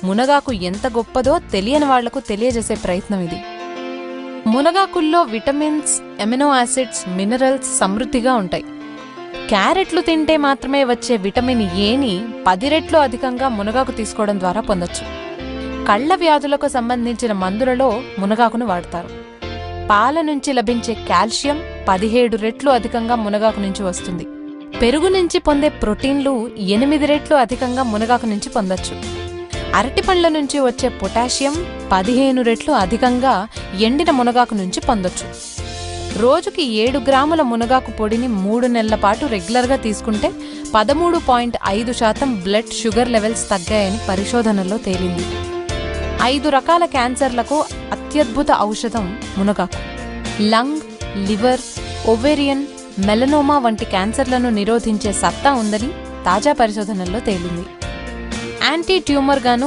మునగాకు ఎంత గొప్పదో తెలియని వాళ్లకు తెలియజేసే ప్రయత్నం ఇది. మునగాకుల్లో విటమిన్స్, ఎమినో యాసిడ్స్, మినరల్స్ సమృద్ధిగా ఉంటాయి. క్యారెట్లు తింటే మాత్రమే వచ్చే విటమిన్ ఏని 10 రెట్లు అధికంగా మునగాకు తీసుకోవడం ద్వారా పొందొచ్చు. కళ్ల వ్యాధులకు సంబంధించిన మందులలో మునగాకును వాడతారు. పాల నుంచి లభించే కాల్షియం 17 రెట్లు అధికంగా మునగాకు నుంచి వస్తుంది. పెరుగు నుంచి పొందే ప్రోటీన్లు 8 రెట్లు అధికంగా మునగాకు నుంచి పొందొచ్చు. అరటిపండ్ల నుంచి వచ్చే పొటాషియం 15 రెట్లు అధికంగా ఎండిన మునగాకు నుంచి పొందొచ్చు. రోజుకి 7 గ్రాముల మునగాకు పొడిని 3 నెలల పాటు రెగ్యులర్గా తీసుకుంటే 13.5% బ్లడ్ షుగర్ లెవెల్స్ తగ్గాయని పరిశోధనల్లో తేలింది. 5 రకాల క్యాన్సర్లకు అత్యద్భుత ఔషధం మునగాకు. లంగ్, లివర్, ఓవేరియన్, మెలనోమా వంటి క్యాన్సర్లను నిరోధించే సత్తా ఉందని తాజా పరిశోధనల్లో తేలింది. యాంటీ ట్యూమర్ గాను